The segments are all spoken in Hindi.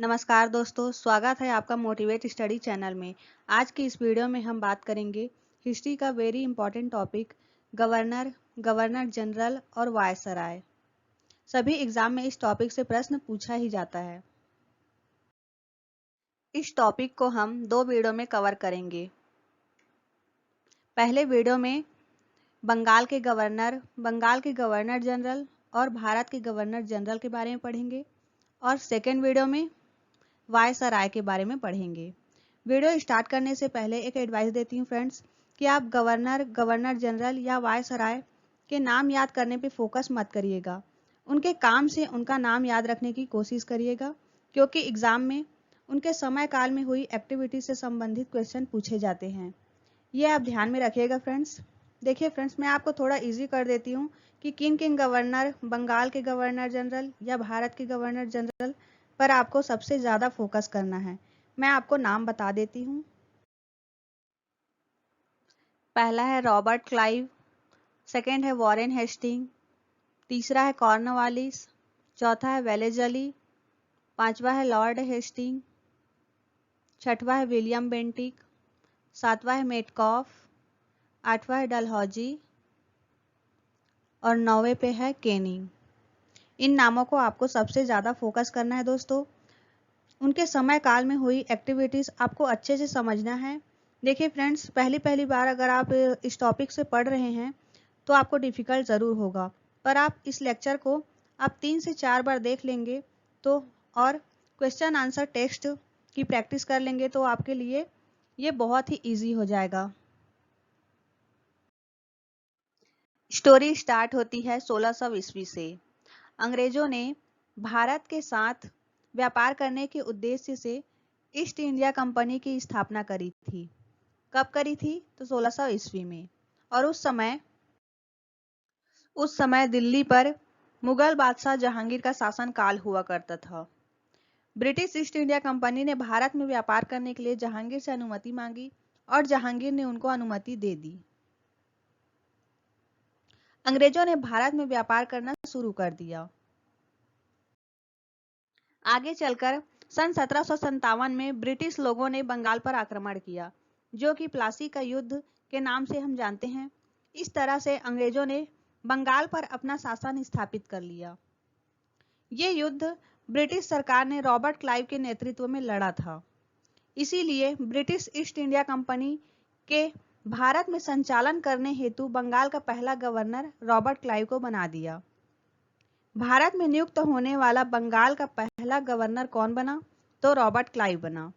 नमस्कार दोस्तों, स्वागत है आपका मोटिवेट स्टडी चैनल में। आज की इस वीडियो में हम बात करेंगे हिस्ट्री का very important topic governor, governor general और वायसराय। सभी एग्जाम में इस टॉपिक से प्रश्न पूछा ही जाता है। इस टॉपिक को हम दो वीडियो में कवर करेंगे। पहले वीडियो में बंगाल के गवर्नर जनरल और भारत के गवर्नर जनरल के बारे में पढ़ेंगे और सेकेंड वीडियो में वायसराय के बारे में पढ़ेंगे। वीडियो स्टार्ट करने से पहले एक एडवाइस देती हूँ फ्रेंड्स कि आप गवर्नर जनरल या वायसराय के नाम याद करने पे फोकस मत करिएगा। उनके काम से उनका नाम याद रखने की कोशिश करिएगा, क्योंकि एग्जाम में उनके समय काल में हुई एक्टिविटी से संबंधित क्वेश्चन पूछे जाते हैं। ये आप ध्यान में रखिएगा फ्रेंड्स। देखिए फ्रेंड्स, मैं आपको थोड़ा इजी कर देती हूँ कि किन किन गवर्नर, बंगाल के गवर्नर जनरल या भारत के गवर्नर जनरल पर आपको सबसे ज्यादा फोकस करना है। मैं आपको नाम बता देती हूँ। पहला है रॉबर्ट क्लाइव, सेकंड है वॉरेन हेस्टिंग, तीसरा है कॉर्नवालिस, चौथा है वेलेजली, पांचवा है लॉर्ड हेस्टिंग, छठवा है विलियम बेंटिक, सातवां है मेटकॉफ, आठवां है डलहौजी और नौवे पे है केनिंग। इन नामों को आपको सबसे ज्यादा फोकस करना है दोस्तों। उनके समय काल में हुई एक्टिविटीज आपको अच्छे से समझना है। देखिए फ्रेंड्स, पहली बार अगर आप इस टॉपिक से पढ़ रहे हैं तो आपको डिफिकल्ट ज़रूर होगा, पर आप इस लेक्चर को आप 3 से 4 बार देख लेंगे तो और क्वेश्चन आंसर टेक्स्ट की प्रैक्टिस कर लेंगे तो आपके लिए ये बहुत ही इजी हो जाएगा। स्टोरी स्टार्ट होती है 1600 ईस्वी से। अंग्रेजों ने भारत के साथ व्यापार करने के उद्देश्य से ईस्ट इंडिया कंपनी की स्थापना करी थी। कब करी थी? तो 1600 ईस्वी में। और उस समय दिल्ली पर मुगल बादशाह जहांगीर का शासन काल हुआ करता था। ब्रिटिश ईस्ट इंडिया कंपनी ने भारत में व्यापार करने के लिए जहांगीर से अनुमति मांगी और जहांगीर ने उनको अनुमति दे दी। अंग्रेजों ने भारत में व्यापार करना शुरू कर दिया। आगे चलकर सन 1757 में ब्रिटिश लोगों ने बंगाल पर आक्रमण किया, जो कि प्लासी का युद्ध के नाम से हम जानते हैं। इस तरह से अंग्रेजों ने बंगाल पर अपना शासन स्थापित कर लिया। ये युद्ध ब्रिटिश सरकार ने रॉबर्ट क्लाइव के नेतृत्व में लड़ा था। इसीलिए ब्रिटिश ईस्ट इंडिया कंपनी के भारत में संचालन करने हेतु बंगाल का पहला गवर्नर रॉबर्ट क्लाइव को बना दिया। भारत में नियुक्त होने वाला बंगाल का पहला गवर्नर कौन बना? तो रॉबर्ट क्लाइव बना।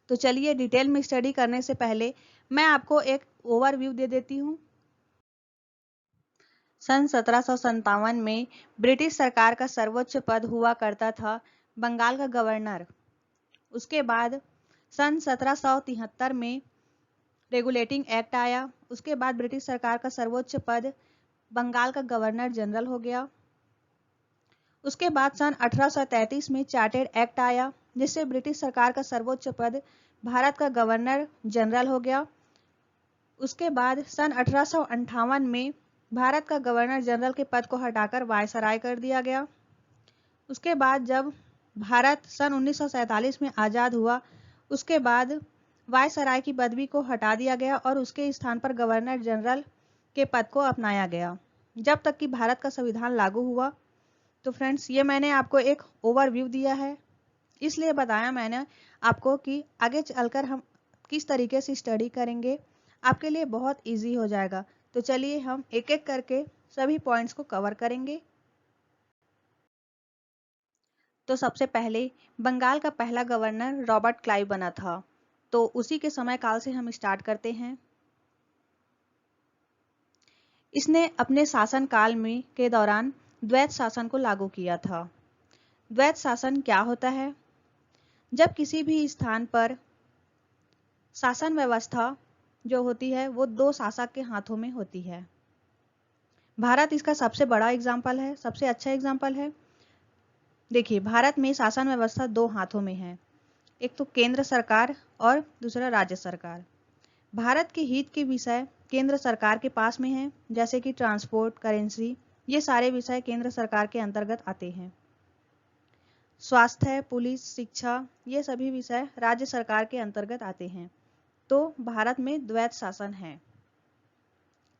तो चलिए, डिटेल में स्टडी करने से पहले मैं आपको एक ओवरव्यू दे देती हूँ। सन 1757 में ब्रिटिश सरकार का सर्वोच्च पद हुआ करता था बंगाल का गवर्नर। उसके बाद सन 1773 में रेगुलेटिंग एक्ट आया। उसके बाद ब्रिटिश सरकार का सर्वोच्च पद बंगाल का गवर्नर जनरल हो गया। उसके बाद सन 1833 में चार्टेड एक्ट आया, जिससे ब्रिटिश सरकार का सर्वोच्च पद भारत का गवर्नर जनरल हो गया। उसके बाद सन 1858 में भारत का गवर्नर जनरल के पद को हटाकर वायसराय कर दिया गया। उसके बाद जब भारत सन 1947 में आज़ाद हुआ, उसके बाद वायसराय की पदवी को हटा दिया गया और उसके स्थान पर गवर्नर जनरल के पद को अपनाया गया, जब तक कि भारत का संविधान लागू हुआ। तो फ्रेंड्स, ये मैंने आपको एक ओवरव्यू दिया है, इसलिए बताया मैंने आपको कि आगे चलकर हम किस तरीके से स्टडी करेंगे, आपके लिए बहुत इजी हो जाएगा। तो चलिए हम एक एक करके सभी पॉइंट्स को कवर करेंगे। तो सबसे पहले बंगाल का पहला गवर्नर रॉबर्ट क्लाइव बना था, तो उसी के समय काल से हम स्टार्ट करते हैं। इसने अपने शासन काल में के दौरान द्वैत शासन को लागू किया था। द्वैत शासन क्या होता है? जब किसी भी स्थान पर शासन व्यवस्था जो होती है वो दो शासक के हाथों में होती है। भारत इसका सबसे बड़ा एग्जाम्पल है, सबसे अच्छा एग्जाम्पल है। देखिए, भारत में शासन व्यवस्था दो हाथों में है, एक तो केंद्र सरकार और दूसरा राज्य सरकार। भारत के हित के विषय केंद्र सरकार के पास में है, जैसे कि ट्रांसपोर्ट, करेंसी, ये सारे विषय केंद्र सरकार के अंतर्गत आते हैं। स्वास्थ्य, पुलिस, शिक्षा ये सभी विषय राज्य सरकार के अंतर्गत आते हैं। तो भारत में द्वैत शासन है।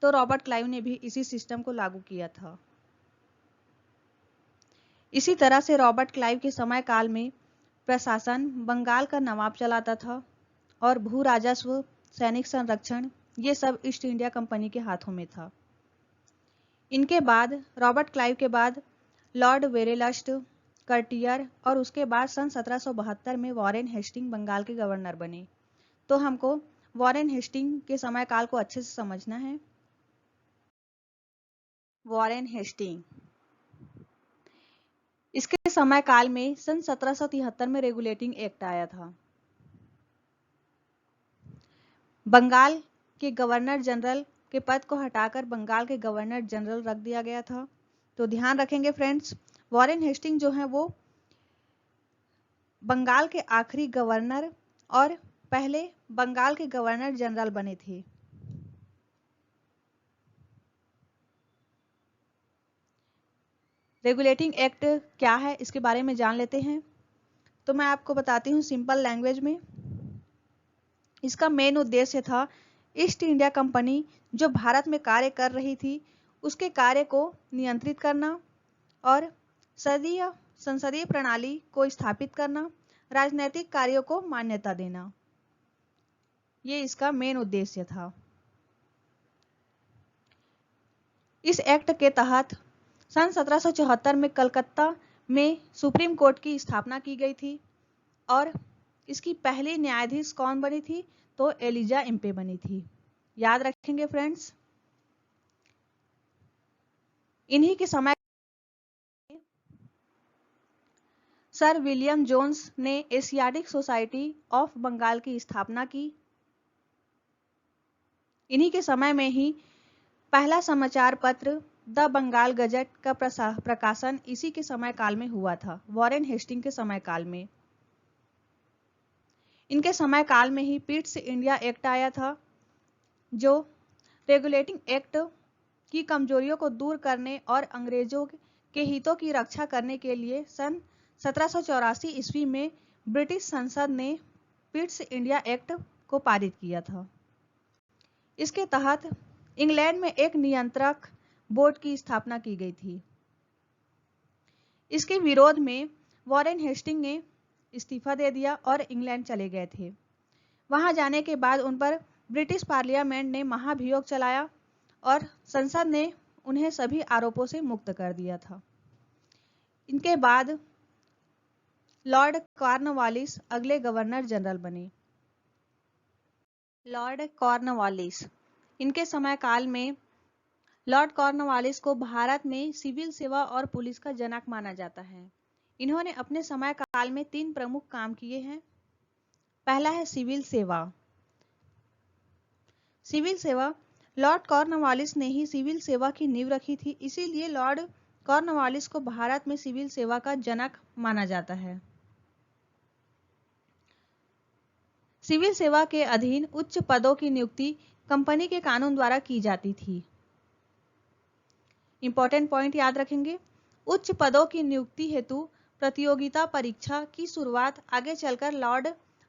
तो रॉबर्ट क्लाइव ने भी इसी सिस्टम को लागू किया था। इसी तरह से रॉबर्ट क्लाइव के समय काल में प्रशासन बंगाल का नवाब चलाता था और भू राजस्व, सैनिक संरक्षण ये सब ईस्ट इंडिया कंपनी के हाथों में था। इनके बाद रॉबर्ट क्लाइव के बाद लॉर्ड वेरेलस्ट, कर्टियर और उसके बाद सन 1772 में वॉरेन हेस्टिंग बंगाल के गवर्नर बने। तो हमको वॉरेन हेस्टिंग के समय काल को अच्छे से समझना है। वॉरेन हेस्टिंग, इसके समय काल में सन 1773 में रेगुलेटिंग एक्ट आया था। बंगाल के गवर्नर जनरल के पद को हटाकर बंगाल के गवर्नर जनरल रख दिया गया था। तो ध्यान रखेंगे फ्रेंड्स, वॉरेन हेस्टिंग जो है वो बंगाल के आखिरी गवर्नर और पहले बंगाल के गवर्नर जनरल बने थे। रेगुलेटिंग एक्ट क्या है इसके बारे में जान लेते हैं। तो मैं आपको बताती हूँ सिंपल लैंग्वेज में। इसका मेन उद्देश्य था ईस्ट इंडिया कंपनी जो भारत में कार्य कर रही थी उसके कार्य को नियंत्रित करना और संसदीय प्रणाली को स्थापित करना, राजनीतिक कार्यों को मान्यता देना। ये इसका मेन उद्देश्य था। इस एक्ट के तहत सन 1774 में कलकत्ता में सुप्रीम कोर्ट की स्थापना की गई थी और इसकी पहली न्यायाधीश कौन बनी थी? तो एलिजा इम्पे बनी थी। याद रखेंगे फ्रेंड्स। इन्हीं के समय सर विलियम जोन्स ने एशियाटिक सोसाइटी ऑफ बंगाल की स्थापना की। इन्हीं के समय में ही पहला समाचार पत्र द बंगाल गजट का प्रकाशन इसी के समय काल में हुआ था, वॉरेन हेस्टिंग के समय काल में। इनके समय काल में ही पिट्स इंडिया एक्ट आया था जो रेगुलेटिंग एक्ट की कमजोरियों को दूर करने और अंग्रेजों के हितों की रक्षा करने के लिए सन 1784 ईस्वी में ब्रिटिश संसद ने पिट्स इंडिया एक्ट को पारित किया था। इसके तहत इंग्लैंड में एक नियंत्रक बोर्ड की स्थापना की गई थी। इसके विरोध में वॉरेन हेस्टिंग ने इस्तीफा दे दिया और इंग्लैंड चले गए थे। वहां जाने के बाद उन पर ब्रिटिश पार्लियामेंट ने महाभियोग चलाया और संसद ने उन्हें सभी आरोपों से मुक्त कर दिया था। इनके बाद लॉर्ड कॉर्नवालिस अगले गवर्नर जनरल बने। लॉर्ड कॉर्नवालिस, इनके समय काल में लॉर्ड कॉर्नवालिस को भारत में सिविल सेवा और पुलिस का जनक माना जाता है। इन्होंने अपने समय काल में 3 प्रमुख काम किए हैं। पहला है सिविल सेवा। सिविल सेवा लॉर्ड कॉर्नवालिस ने ही सिविल सेवा की नींव रखी थी, इसीलिए लॉर्ड कॉर्नवालिस को भारत में सिविल सेवा का जनक माना जाता है। सिविल सेवा के अधीन उच्च पदों की नियुक्ति कंपनी के कानून द्वारा की जाती थी। इंपॉर्टेंट पॉइंट याद रखेंगे, उच्च पदों की नियुक्ति हेतु प्रतियोगिता परीक्षा की शुरुआत आगे चलकर लॉर्ड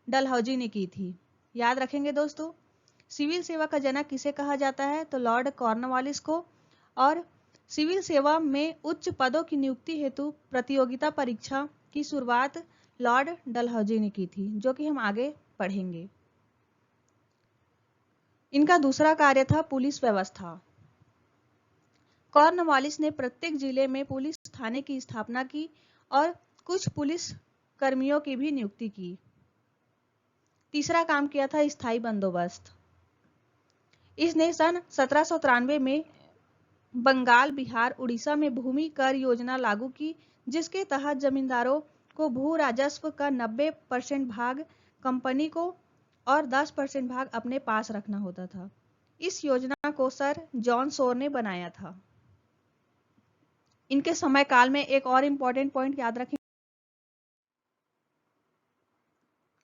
डलहौजी ने की थी। याद रखेंगे दोस्तों, सिविल सेवा का जनक किसे कहा जाता है? तो लॉर्ड कॉर्नवालिस को। और सिविल सेवा में उच्च पदों की नियुक्ति हेतु प्रतियोगिता परीक्षा की शुरुआत लॉर्ड डलहौजी ने की थी, जो कि हम आगे पढ़ेंगे। इनका दूसरा कार्य था पुलिस व्यवस्था। कॉर्नवालिस ने प्रत्येक जिले में पुलिस थाने की स्थापना की और कुछ पुलिस कर्मियों की भी नियुक्ति की। तीसरा काम किया था स्थायी बंदोबस्त। इसने सन 1793 में बंगाल, बिहार, उड़ीसा में भूमि कर योजना लागू की, जिसके तहत जमींदारों को भू राजस्व का 90% भाग कंपनी को और 10% भाग अपने पास रखना होता था। इस योजना को सर जॉन सोर ने बनाया था। इनके समय काल में एक और इंपॉर्टेंट पॉइंट याद रखें,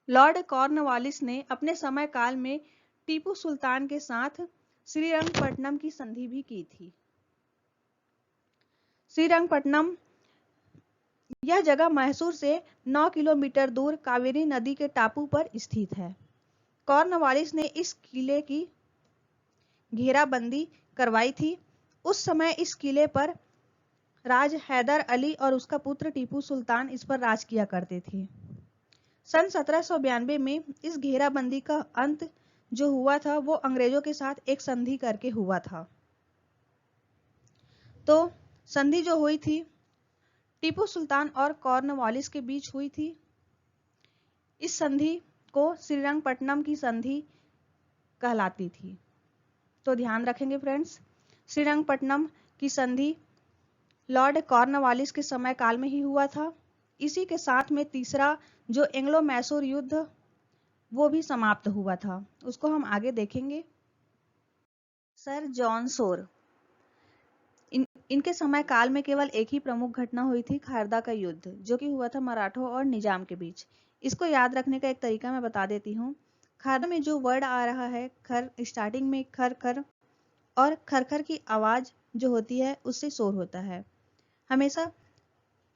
लॉर्ड कॉर्नवालिस ने अपने समय काल में टीपू सुल्तान के साथ श्रीरंगपट्टनम की संधि भी की थी। श्रीरंगपट्टनम यह जगह मैसूर से 9 किलोमीटर दूर कावेरी नदी के टापू पर स्थित है। कॉर्नवालिस ने इस किले की घेराबंदी करवाई थी। उस समय इस किले पर राज हैदर अली और उसका पुत्र टीपू सुल्तान इस पर राज किया करते थे। सन 1792 में इस घेराबंदी का अंत जो हुआ था वो अंग्रेजों के साथ एक संधि करके हुआ था। तो संधि जो हुई थी टीपू सुल्तान और कॉर्नवालिस के बीच हुई थी। इस संधि को श्रीरंगपट्टनम की संधि कहलाती थी। तो ध्यान रखेंगे फ्रेंड्स, श्रीरंगपट्टनम की संधि लॉर्ड कॉर्नवालिस के समय काल में ही हुआ था। इसी के साथ में तीसरा जो एंग्लो मैसूर युद्ध वो भी समाप्त हुआ था, उसको हम आगे देखेंगे। सर जॉन सोर, इनके समय काल में केवल एक ही प्रमुख घटना हुई थी, खारदा का युद्ध, जो कि हुआ था मराठों और निजाम के बीच। इसको याद रखने का एक तरीका मैं बता देती हूँ। खारदा में जो वर्ड आ रहा है खर, स्टार्टिंग में खर खर और खरखर की आवाज जो होती है उससे शोर होता है हमेशा।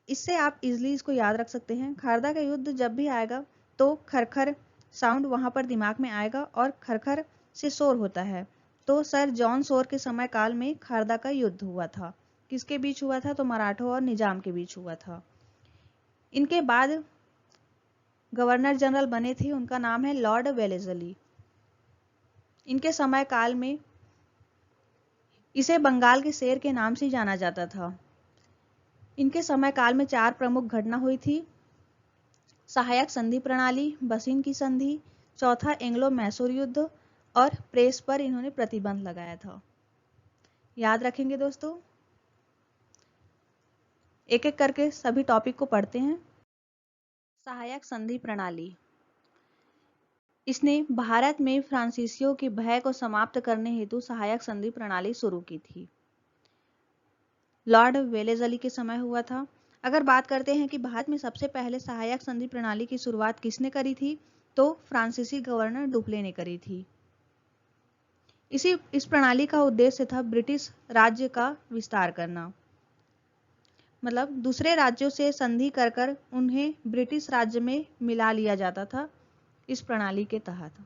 इससे आप इजिली इसको याद रख सकते हैं। खारदा का युद्ध जब भी आएगा तो खरखर साउंड वहां पर दिमाग में आएगा और खरखर से शोर होता है। तो सर जॉन सोर के समय काल में खारदा का युद्ध हुआ था। किसके बीच हुआ था? तो मराठों और निजाम के बीच हुआ था। इनके बाद गवर्नर जनरल बने थे, उनका नाम है लॉर्ड वेलेस्ली। इनके समय काल में इसे बंगाल के शेर के नाम से जाना जाता था। इनके समय काल में 4 प्रमुख घटना हुई थी। सहायक संधि प्रणाली, बसिन की संधि, चौथा एंग्लो मैसूर युद्ध और प्रेस पर इन्होंने प्रतिबंध लगाया था। याद रखेंगे दोस्तों। एक एक करके सभी टॉपिक को पढ़ते हैं। सहायक संधि प्रणाली, इसने भारत में फ्रांसीसियों के भय को समाप्त करने हेतु सहायक संधि प्रणाली शुरू की थी। लॉर्ड वेलेस्ली के समय हुआ था। अगर बात करते हैं कि भारत में सबसे पहले सहायक संधि प्रणाली की शुरुआत किसने करी थी, तो फ्रांसीसी गवर्नर डुप्ले ने करी थी। इस प्रणाली का उद्देश्य था ब्रिटिश राज्य का विस्तार करना, मतलब दूसरे राज्यों से संधि कर कर उन्हें ब्रिटिश राज्य में मिला लिया जाता था। इस प्रणाली के तहत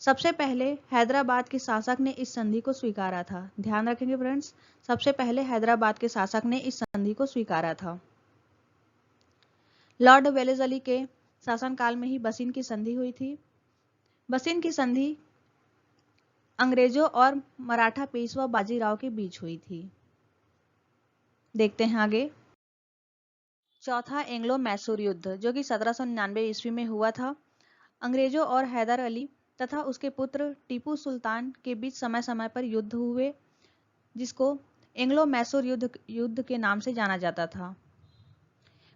सबसे पहले हैदराबाद के शासक ने इस संधि को स्वीकारा था। ध्यान रखेंगे फ्रेंड्स, सबसे पहले हैदराबाद के शासक ने इस संधि को स्वीकारा था। लॉर्ड वेलेस्ली के शासनकाल में ही बसिन की संधि हुई थी। बसिन की संधि अंग्रेजों और मराठा पेशवा बाजीराव के बीच हुई थी। देखते हैं आगे। चौथा एंग्लो मैसूर युद्ध, जो कि 1799 ईस्वी में हुआ था। अंग्रेजों और हैदर अली तथा उसके पुत्र टीपू सुल्तान के बीच समय समय पर युद्ध हुए, जिसको एंग्लो मैसूर युद्ध के नाम से जाना जाता था।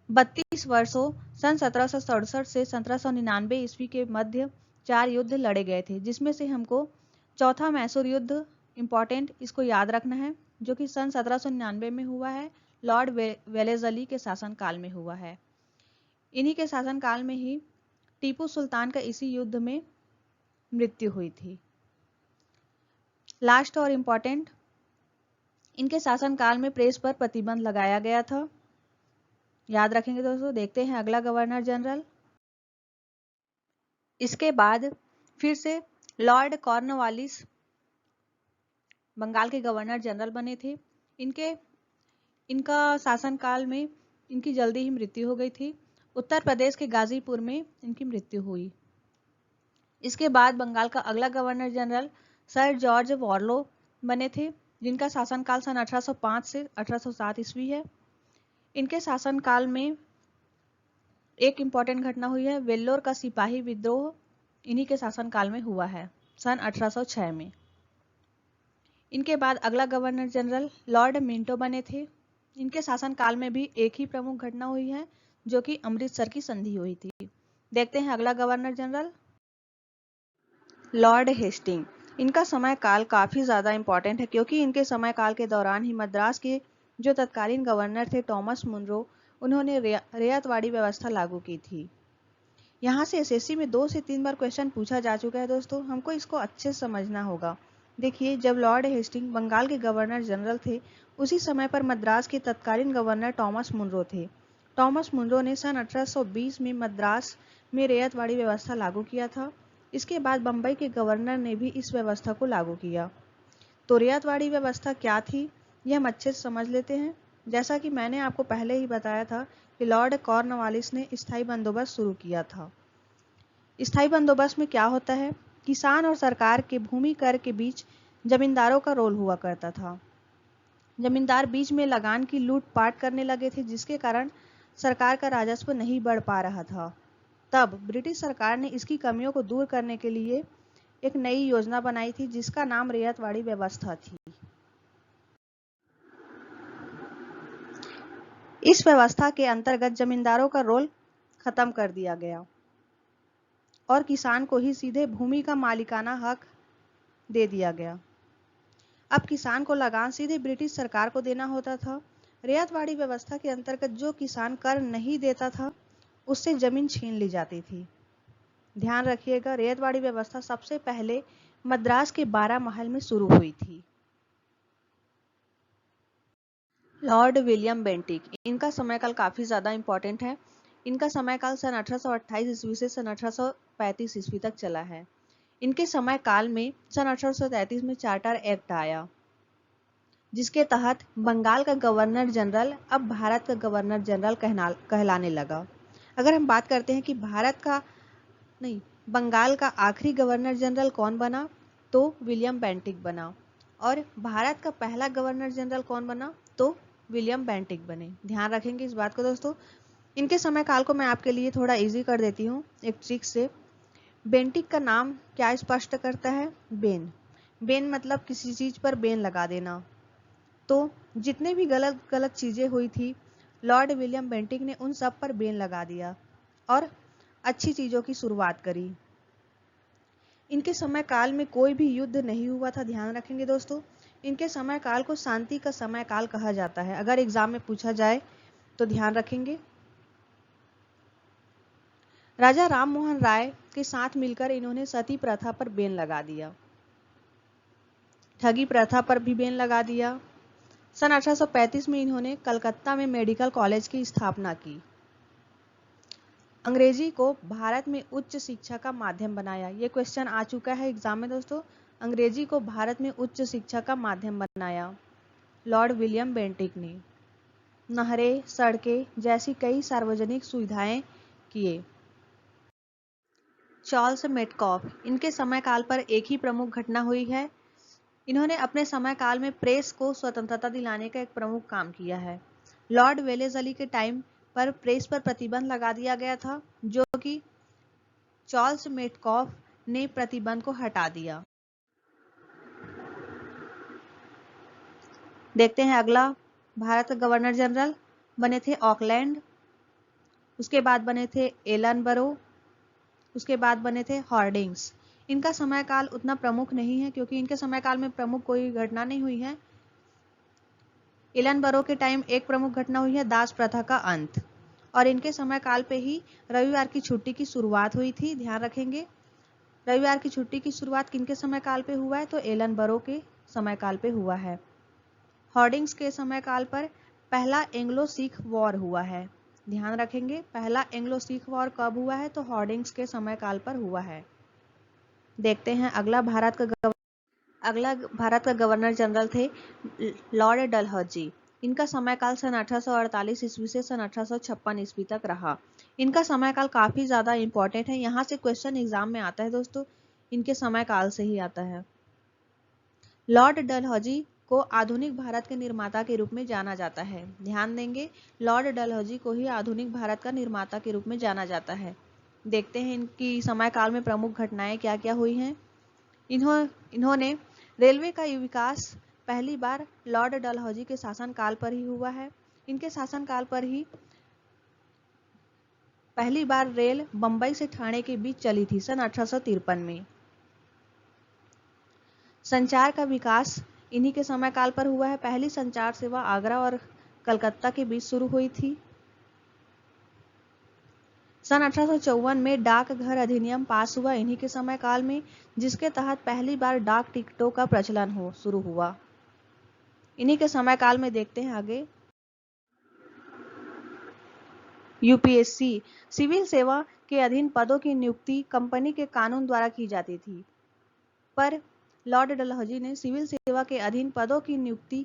32 वर्षों सन 1767 से 1799 ईस्वी के मध्य 4 युद्ध लड़े गए थे, जिसमें से हमको चौथा मैसूर युद्ध इंपॉर्टेंट, इसको याद रखना है, जो कि सन 1799 में हुआ है। लॉर्ड वेलेस्ली के शासनकाल में हुआ है। इन्हीं के शासनकाल में ही टीपू सुल्तान का इसी युद्ध में मृत्यु हुई थी। लास्ट और इंपॉर्टेंट, इनके शासनकाल में प्रेस पर प्रतिबंध लगाया गया था। याद रखेंगे दोस्तों। देखते हैं अगला गवर्नर जनरल। इसके बाद फिर से लॉर्ड कॉर्नवालिस बंगाल के गवर्नर जनरल बने थे। इनका शासनकाल में इनकी जल्दी ही मृत्यु हो गई थी। उत्तर प्रदेश के गाजीपुर में इनकी मृत्यु हुई। इसके बाद बंगाल का अगला गवर्नर जनरल सर जॉर्ज वॉरलो बने थे, जिनका शासनकाल सन 1805 से 1807 ईस्वी है। इनके शासनकाल में एक इंपॉर्टेंट घटना हुई है, वेल्लोर का सिपाही विद्रोह इन्हीं के शासनकाल में हुआ है, सन 1806 में। इनके बाद अगला गवर्नर जनरल लॉर्ड मिंटो बने थे। इनके शासनकाल में भी एक ही प्रमुख घटना हुई है, जो कि अमृतसर की संधि हुई थी। देखते हैं अगला गवर्नर जनरल लॉर्ड हेस्टिंग। इनका समय काल काफी ज्यादा इंपॉर्टेंट है, क्योंकि इनके समय काल के दौरान ही मद्रास के जो तत्कालीन गवर्नर थे टॉमस मुनरो, उन्होंने रियायतवाड़ी व्यवस्था लागू की थी। यहाँ से एसएससी में 2 से 3 बार क्वेश्चन पूछा जा चुका है दोस्तों, हमको इसको अच्छे से समझना होगा। देखिए, जब लॉर्ड हेस्टिंग बंगाल के गवर्नर जनरल थे, उसी समय पर मद्रास के तत्कालीन गवर्नर टॉमस मुनरो थे। टॉमस मुनरो ने सन 1820 में मद्रास में रैयतवाड़ी व्यवस्था लागू किया था। इसके बाद बंबई के गवर्नर ने भी इस व्यवस्था को लागू किया। तो रैयतवाड़ी व्यवस्था क्या थी, यह हम अच्छे से समझ लेते हैं। जैसा कि मैंने आपको पहले ही बताया था कि लॉर्ड कॉर्नवालिस ने स्थायी बंदोबस्त शुरू किया था। स्थायी बंदोबस्त में क्या होता है, किसान और सरकार के भूमि कर के बीच जमींदारों का रोल हुआ करता था। जमींदार बीच में लगान की लूटपाट करने लगे थे, जिसके कारण सरकार का राजस्व नहीं बढ़ पा रहा था। तब ब्रिटिश सरकार ने इसकी कमियों को दूर करने के लिए एक नई योजना बनाई थी, जिसका नाम रैयतवाड़ी व्यवस्था थी। इस व्यवस्था के अंतर्गत जमींदारों का रोल खत्म कर दिया गया और किसान को ही सीधे भूमि का मालिकाना हक दे दिया गया। अब किसान को लगान सीधे ब्रिटिश सरकार को देना होता था। रैयतवाड़ी व्यवस्था के अंतर्गत जो किसान कर नहीं देता था, उससे जमीन छीन ली जाती थी। ध्यान रखिएगा, रैयतवाड़ी व्यवस्था सबसे पहले मद्रास के 12 महल में शुरू हुई थी। लॉर्ड विलियम बेंटिक, इनका समयकाल काफी ज्यादा इंपॉर्टेंट है। इनका समयकाल सन 1828 ईस्वी से सन 1835 ईस्वी तक चला है। इनके समयकाल में सन 1833 में चार्टर एक्ट आया, जिसके तहत बंगाल का गवर्नर जनरल अब भारत का गवर्नर जनरल कहलाने लगा। अगर हम बात करते हैं कि बंगाल का आखिरी गवर्नर जनरल कौन बना, तो विलियम बेंटिक बना। और भारत का पहला गवर्नर जनरल कौन बना, तो विलियम बेंटिक बने। ध्यान रखेंगे इस बात को दोस्तों। इनके समय काल को मैं आपके लिए थोड़ा इजी कर देती हूँ एक ट्रिक से। बेंटिक का नाम क्या स्पष्ट करता है, बेन। बेन मतलब किसी चीज पर बेन लगा देना। तो जितने भी गलत गलत चीजें हुई थी, लॉर्ड विलियम बेंटिक ने उन सब पर बेन लगा दिया और अच्छी चीजों की शुरुआत करी। इनके समय काल में कोई भी युद्ध नहीं हुआ था, ध्यान रखेंगे दोस्तों। इनके समय काल को शांति का समय काल कहा जाता है। अगर एग्जाम में पूछा जाए तो ध्यान रखेंगे। राजा राम मोहन राय के साथ मिलकर इन्होंने सती प्रथा पर बेन लगा दिया, ठगी प्रथा पर भी बेन लगा दिया। सन 1835 में इन्होंने कलकत्ता में मेडिकल कॉलेज की स्थापना की। अंग्रेजी को भारत में उच्च शिक्षा का माध्यम बनाया। ये क्वेश्चन आ चुका है एग्जाम में दोस्तों। अंग्रेजी को भारत में उच्च शिक्षा का माध्यम बनाया लॉर्ड विलियम बेंटिक ने। नहरें, सड़कें जैसी कई सार्वजनिक सुविधाएं किए। चार्ल्स मेटकॉफ, इनके समय काल पर एक ही प्रमुख घटना हुई है। इन्होंने अपने समय काल में प्रेस को स्वतंत्रता दिलाने का एक प्रमुख काम किया है। लॉर्ड वेलेस्ली के टाइम पर प्रेस पर प्रतिबंध लगा दिया गया था, जो कि चार्ल्स मेटकॉफ ने प्रतिबंध को हटा दिया। देखते हैं अगला। भारत के गवर्नर जनरल बने थे ऑकलैंड, उसके बाद बने थे एलनबरो, उसके बाद बने थे हॉर्डिंग्स। इनका समयकाल उतना प्रमुख नहीं है, क्योंकि इनके समयकाल में प्रमुख कोई घटना नहीं हुई है। एलनबरो के टाइम एक प्रमुख घटना हुई है, दास प्रथा का अंत, और इनके समय काल पे ही रविवार की छुट्टी की शुरुआत हुई थी। ध्यान रखेंगे, रविवार की छुट्टी की शुरुआत किनके समय काल पे हुआ है, तो एलनबरो के समय काल पे हुआ है। हॉर्डिंग्स के समय काल पर पहला एंग्लो सिख वॉर हुआ है। ध्यान रखेंगे, पहला एंग्लो सिख वॉर कब हुआ है, तो हॉर्डिंग्स के समय काल पर हुआ है। देखते हैं अगला। भारत का गवर्नर जनरल थे लॉर्ड डलहौजी। इनका समयकाल सन 1848 ईस्वी से सन 1856 ईस्वी तक रहा। इनका समयकाल काफी ज्यादा इंपॉर्टेंट है, यहाँ से क्वेश्चन एग्जाम में आता है दोस्तों, इनके समयकाल से ही आता है। लॉर्ड डलहौजी को आधुनिक भारत के निर्माता के रूप में जाना जाता है। ध्यान देंगे, लॉर्ड डलहौजी को ही आधुनिक भारत का निर्माता के रूप में जाना जाता है। देखते हैं इनकी समयकाल में प्रमुख घटनाएं क्या क्या हुई हैं। इन्होंने रेलवे का विकास पहली बार लॉर्ड डलहौजी के शासनकाल पर ही हुआ है। इनके शासनकाल पर ही पहली बार रेल बंबई से ठाणे के बीच चली थी सन 1853 में। संचार का विकास इन्हीं के समयकाल पर हुआ है। पहली संचार सेवा आगरा और कलकत्ता के बीच शुरू हुई थी। सन 1854 में डाकघर अधिनियम पास हुआ इन्हीं के समय काल में, जिसके तहत पहली बार डाक टिकटों का प्रचलन शुरू हुआ। इन्हीं के समय काल में देखते हैं आगे। यूपीएससी सिविल सेवा के अधीन पदों की नियुक्ति कंपनी के कानून द्वारा की जाती थी, पर लॉर्ड डलहौजी ने सिविल सेवा के अधीन पदों की नियुक्ति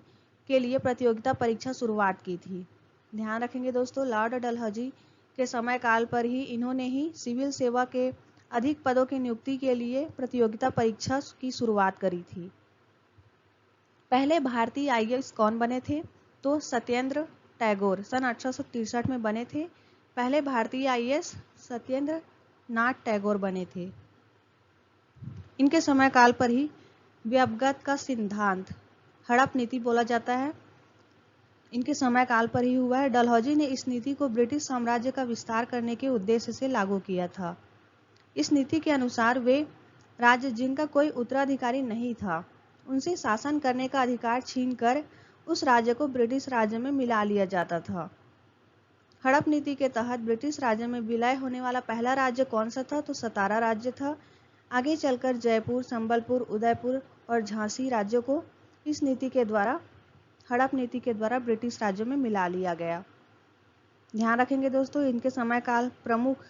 के लिए प्रतियोगिता परीक्षा शुरुआत की थी। ध्यान रखेंगे दोस्तों, लॉर्ड डलहौजी के समय काल पर ही इन्होंने ही सिविल सेवा के अधिक पदों की नियुक्ति के लिए प्रतियोगिता परीक्षा की शुरुआत करी थी। पहले भारतीय आईएएस कौन बने थे? तो सत्येंद्र टैगोर सन 1863 में बने थे। पहले भारतीय आईएएस सत्येंद्र नाथ टैगोर बने थे। इनके समय काल पर ही व्यवगत का सिद्धांत हड़प नीति बोला जाता है, इनके समय काल पर ही हुआ है। डलहौजी ने इस नीति को ब्रिटिश साम्राज्य का विस्तार करने के उद्देश्य से लागू किया था। इस नीति के अनुसार वे राज्य जिनका कोई उत्तराधिकारी नहीं था, उनसे शासन करने का अधिकार छीनकर उस राज्य को ब्रिटिश राज्य में मिला लिया जाता था। हड़प नीति के तहत ब्रिटिश राज्य में विलय होने वाला पहला राज्य कौन सा था? तो सतारा राज्य था। आगे चलकर जयपुर, संबलपुर, उदयपुर और झांसी राज्यों को इस नीति के द्वारा, हड़प नीति के द्वारा ब्रिटिश राज्यों में मिला लिया गया। ध्यान रखेंगे दोस्तों, इनके समय काल प्रमुख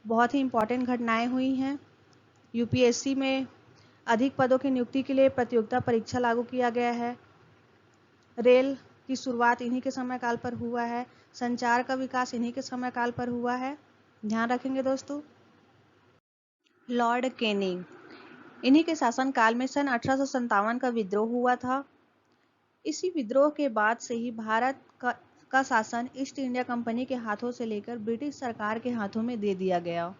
बहुत ही इंपॉर्टेंट घटनाएं हुई हैं। यूपीएससी में अधिक पदों की नियुक्ति के लिए प्रतियोगिता परीक्षा लागू किया गया है। रेल की शुरुआत इन्हीं के समय काल पर हुआ है। संचार का विकास इन्हीं के समय काल पर हुआ है। ध्यान रखेंगे दोस्तों। लॉर्ड कैनिंग, इन्हीं के शासन काल में सन 1857 का विद्रोह हुआ था। इसी विद्रोह के बाद से ही भारत का शासन ईस्ट इंडिया कंपनी के हाथों से लेकर ब्रिटिश सरकार के हाथों में दे दिया गया।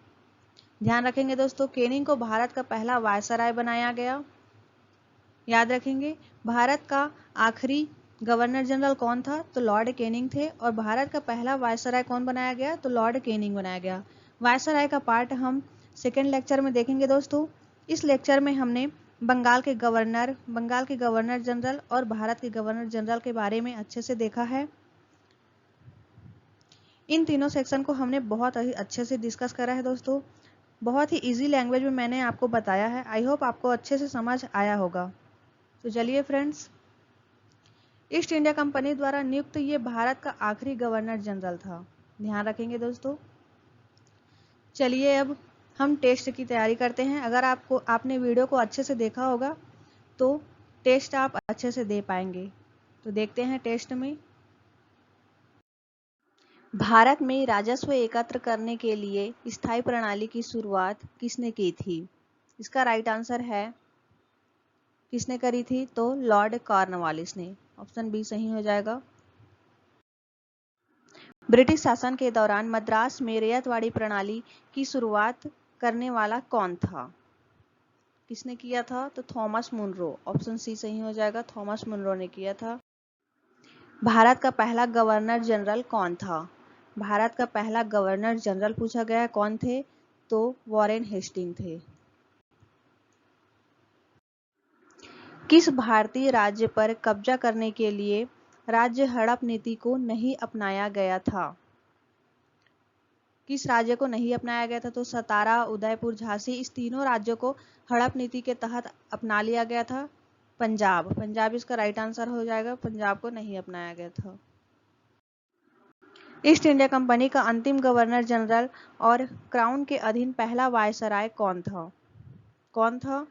ध्यान रखेंगे दोस्तों, कैनिंग को भारत का पहला वायसराय बनाया गया। याद रखेंगे, भारत का आखिरी गवर्नर जनरल कौन था? तो लॉर्ड कैनिंग थे। और भारत का पहला वायसराय कौन बनाया गया? तो लॉर्ड कैनिंग बनाया गया। वायसराय का पार्ट हम सेकेंड लेक्चर में देखेंगे दोस्तों। इस लेक्चर में हमने बंगाल के गवर्नर जनरल और भारत के गवर्नर जनरल के बारे में अच्छे से देखा है। इन तीनों सेक्शन को हमने बहुत ही अच्छे से डिस्कस करा है दोस्तों। बहुत ही इजी लैंग्वेज में मैंने आपको बताया है। आई होप आपको अच्छे से समझ आया होगा। तो चलिए फ्रेंड्स, ईस्ट इंडिया कंपनी द्वारा नियुक्त ये भारत का आखिरी गवर्नर जनरल था। ध्यान रखेंगे दोस्तों। चलिए अब हम टेस्ट की तैयारी करते हैं। अगर आपने वीडियो को अच्छे से देखा होगा तो टेस्ट आप अच्छे से दे पाएंगे। तो देखते हैं टेस्ट में। भारत में राजस्व एकत्र करने के लिए स्थायी प्रणाली की शुरुआत किसने की थी? इसका राइट आंसर है, किसने करी थी? तो लॉर्ड कॉर्नवालिस ने। ऑप्शन बी सही हो जाएगा। ब्रिटिश शासन के दौरान मद्रास में रैयतवाड़ी प्रणाली की शुरुआत करने वाला कौन था? किसने किया था? तो थॉमस मुनरो। ऑप्शन सी सही हो जाएगा, थॉमस मुनरो ने किया था। भारत का पहला गवर्नर जनरल कौन था? भारत का पहला गवर्नर जनरल पूछा गया है, कौन थे? तो वॉरेन हेस्टिंग थे। किस भारतीय राज्य पर कब्जा करने के लिए राज्य हड़प नीति को नहीं अपनाया गया था? किस राज्य को नहीं अपनाया गया था? तो सतारा, उदयपुर, झांसी, इस तीनों राज्यों को हड़प नीति के तहत अपना लिया गया था। पंजाब इसका राइट आंसर हो जाएगा। पंजाब को नहीं अपनाया गया था। ईस्ट इंडिया कंपनी का अंतिम गवर्नर जनरल और क्राउन के अधीन पहला वायसराय कौन था? कौन था?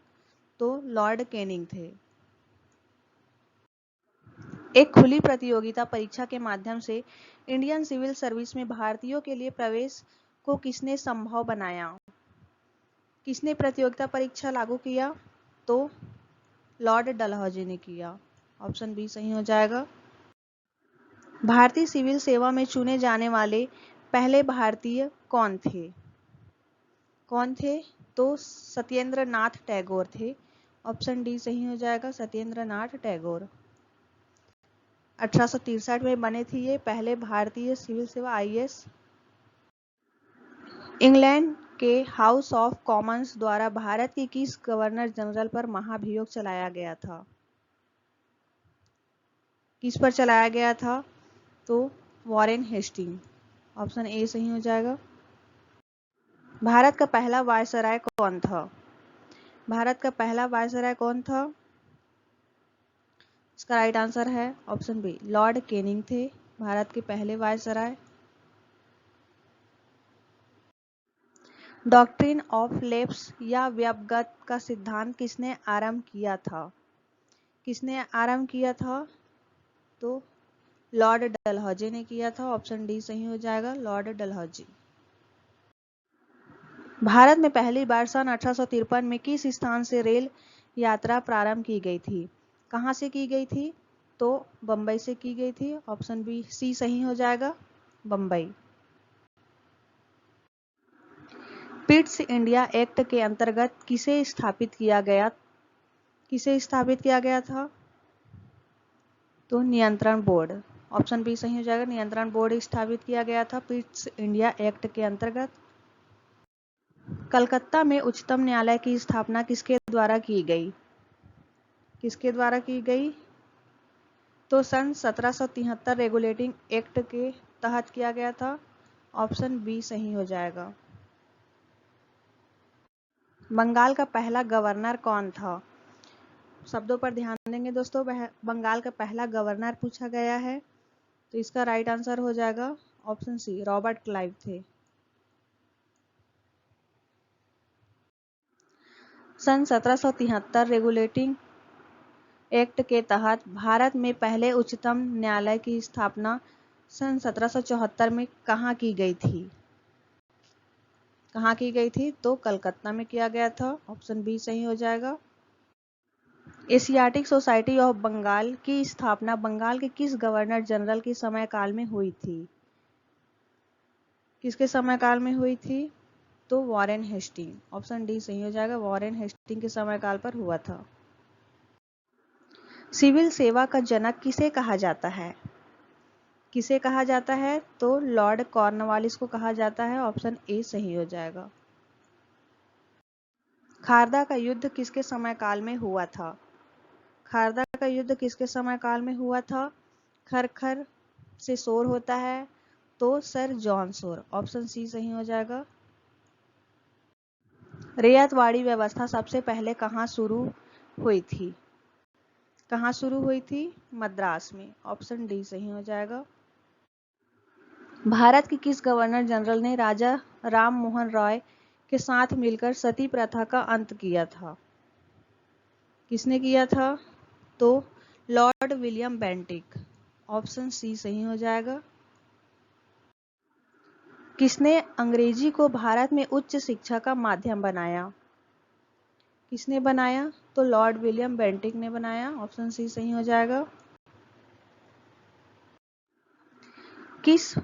तो लॉर्ड कैनिंग थे। एक खुली प्रतियोगिता परीक्षा के माध्यम से इंडियन सिविल सर्विस में भारतीयों के लिए प्रवेश को किसने संभव बनाया? किसने प्रतियोगिता परीक्षा लागू किया? तो लॉर्ड डलहौजी ने किया। ऑप्शन बी सही हो जाएगा। भारतीय सिविल सेवा में चुने जाने वाले पहले भारतीय कौन थे? कौन थे? तो सत्येंद्र नाथ टैगोर थे। ऑप्शन डी सही हो जाएगा, सत्येंद्र नाथ टैगोर। 1863 में बने थे ये पहले भारतीय सिविल सेवा आईएएस। इंग्लैंड के हाउस ऑफ कॉमन्स द्वारा भारत के किस गवर्नर जनरल पर महाभियोग चलाया गया था? किस पर चलाया गया था? तो वॉरेन हेस्टिंग। ऑप्शन ए सही हो जाएगा। भारत का पहला वायसराय कौन था? भारत का पहला वायसराय कौन था? इसका राइट आंसर है ऑप्शन बी, लॉर्ड कैनिंग थे भारत के पहले वायसराय। डॉक्ट्रिन ऑफ लेप्स या व्यपगत का सिद्धांत किसने आरंभ किया था? किसने आरंभ किया था? तो लॉर्ड डलहौजी ने किया था। ऑप्शन डी सही हो जाएगा, लॉर्ड डलहौजी। भारत में पहली बार सन 1853 में किस स्थान से रेल यात्रा प्रारंभ की गई थी? कहां से की गई थी? तो बंबई से की गई थी। ऑप्शन बी सी सही हो जाएगा, बंबई। पिट्स इंडिया एक्ट के अंतर्गत किसे स्थापित किया गया? किसे स्थापित किया गया था? तो नियंत्रण बोर्ड। ऑप्शन बी सही हो जाएगा, नियंत्रण बोर्ड स्थापित किया गया था पिट्स इंडिया एक्ट के अंतर्गत। कलकत्ता में उच्चतम न्यायालय की स्थापना किसके द्वारा की गई? किसके द्वारा की गई? तो सन 1773 रेगुलेटिंग एक्ट के तहत किया गया था। ऑप्शन बी सही हो जाएगा। बंगाल का पहला गवर्नर कौन था? शब्दों पर ध्यान देंगे दोस्तों। बंगाल का पहला गवर्नर पूछा गया है, तो इसका राइट आंसर हो जाएगा ऑप्शन सी, रॉबर्ट क्लाइव थे। सन 1773 रेगुलेटिंग एक्ट के तहत भारत में पहले उच्चतम न्यायालय की स्थापना सन 1774 में कहाँ की गई थी? कहाँ की गई थी? तो कलकत्ता में किया गया था। ऑप्शन बी सही हो जाएगा। एशियाटिक सोसाइटी ऑफ बंगाल की स्थापना बंगाल के किस गवर्नर जनरल के समयकाल में हुई थी? किसके समयकाल में हुई थी? तो वॉरेन हेस्टिंग। ऑप्शन डी सही हो जाएगा, वॉरेन हेस्टिंग के समयकाल पर हुआ था। सिविल सेवा का जनक किसे कहा जाता है? किसे कहा जाता है? तो लॉर्ड कॉर्नवालिस को कहा जाता है। ऑप्शन ए सही हो जाएगा। खारदा का युद्ध किसके समयकाल में हुआ था? खारदा का युद्ध किसके समयकाल में हुआ था? खर से शोर होता है, तो sir John Shore. Option C सही हो जाएगा। रैयतवाड़ी व्यवस्था सबसे पहले कहाँ शुरू हुई थी? कहाँ शुरू हुई थी? मद्रास में। ऑप्शन डी सही हो जाएगा। भारत के किस गवर्नर जनरल ने राजा राम मोहन रॉय के साथ मिलकर सती प्रथा का अंत किया था? किसने किया था? तो Lord William Bentinck. Option C सही हो जाएगा। किसने अंग्रेजी को भारत में उच्च शिक्षा का माध्यम बनाया? किसने बनाया? तो लॉर्ड विलियम बेंटिक ने बनाया। ऑप्शन सी सही हो जाएगा। किस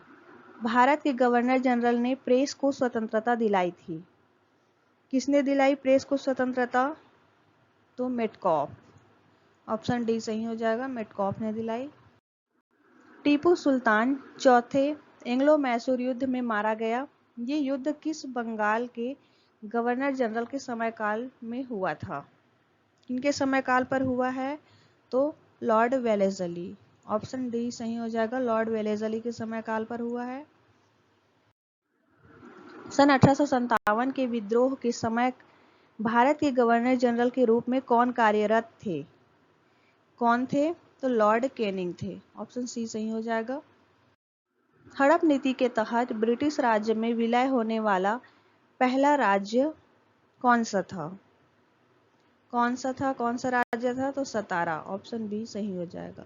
भारत के गवर्नर जनरल ने प्रेस को स्वतंत्रता दिलाई थी? किसने दिलाई प्रेस को स्वतंत्रता? तो मेटकॉफ। ऑप्शन डी सही हो जाएगा, मेटकॉफ ने दिलाई। टीपू सुल्तान चौथे एंग्लो मैसूर युद्ध में मारा गया। ये युद्ध किस बंगाल के गवर्नर जनरल के समयकाल में हुआ था? किनके समयकाल पर हुआ है? तो लॉर्ड वेलेस्ली। ऑप्शन डी सही हो जाएगा, लॉर्ड वेलेस्ली के समयकाल पर हुआ है। सन 1857 के विद्रोह के समय भारत के गवर्नर जनरल के रूप में कौन कार्यरत थे? कौन थे? तो लॉर्ड कैनिंग थे। ऑप्शन सी सही हो जाएगा। हड़प नीति के तहत ब्रिटिश राज्य में विलय होने वाला पहला राज्य कौन सा था? कौन सा था? कौन सा राज्य था? तो सतारा। ऑप्शन बी सही हो जाएगा।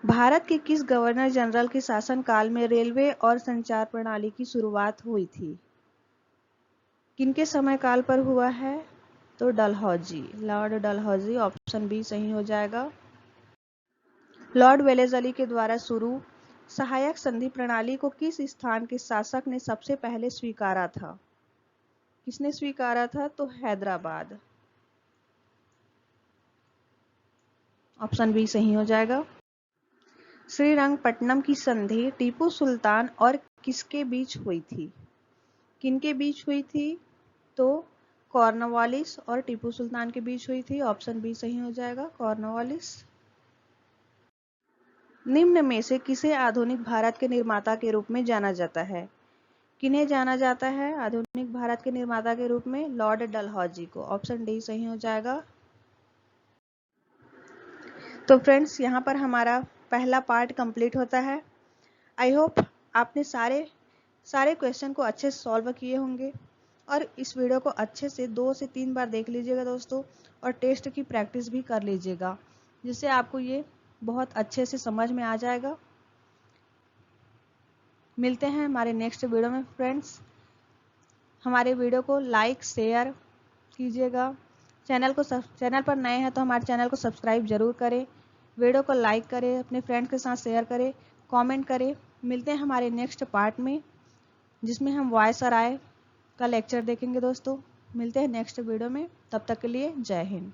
भारत के किस गवर्नर जनरल के शासनकाल में रेलवे और संचार प्रणाली की शुरुआत हुई थी? किनके समयकाल पर हुआ है? तो Dalhousie, Lord Dalhousie. Option B सही हो जाएगा। लॉर्ड वेलेस्ली के द्वारा शुरू सहायक संधि प्रणाली को किस स्थान के शासक ने सबसे पहले स्वीकारा था? किसने स्वीकारा था? तो हैदराबाद। ऑप्शन बी सही हो जाएगा। श्रीरंगपट्टनम की संधि टीपू सुल्तान और किसके बीच हुई थी? किनके बीच हुई थी? तो कॉर्नवालिस और टीपू सुल्तान के बीच हुई थी। ऑप्शन बी सही हो जाएगा, कॉर्नवालिस। निम्न में से किसे आधुनिक भारत के निर्माता के रूप में जाना जाता है? किन्हें जाना जाता है आधुनिक भारत के निर्माता के रूप में? लॉर्ड डलहौजी को। ऑप्शन डी सही हो जाएगा। तो फ्रेंड्स, यहाँ पर हमारा पहला पार्ट कंप्लीट होता है। आई होप आपने सारे क्वेश्चन को अच्छे से सॉल्व किए होंगे और इस वीडियो को अच्छे से 2 से 3 बार देख लीजिएगा दोस्तों, और टेस्ट की प्रैक्टिस भी कर लीजिएगा, जिससे आपको ये बहुत अच्छे से समझ में आ जाएगा। मिलते हैं हमारे नेक्स्ट वीडियो में फ्रेंड्स। हमारे वीडियो को लाइक शेयर कीजिएगा। चैनल पर नए हैं तो हमारे चैनल को सब्सक्राइब जरूर करें। वीडियो को लाइक करें, अपने फ्रेंड्स के साथ शेयर करें, कमेंट करें। मिलते हैं हमारे नेक्स्ट पार्ट में, जिसमें हम वॉइस और आय का लेक्चर देखेंगे दोस्तों। मिलते हैं नेक्स्ट वीडियो में, तब तक के लिए जय हिंद।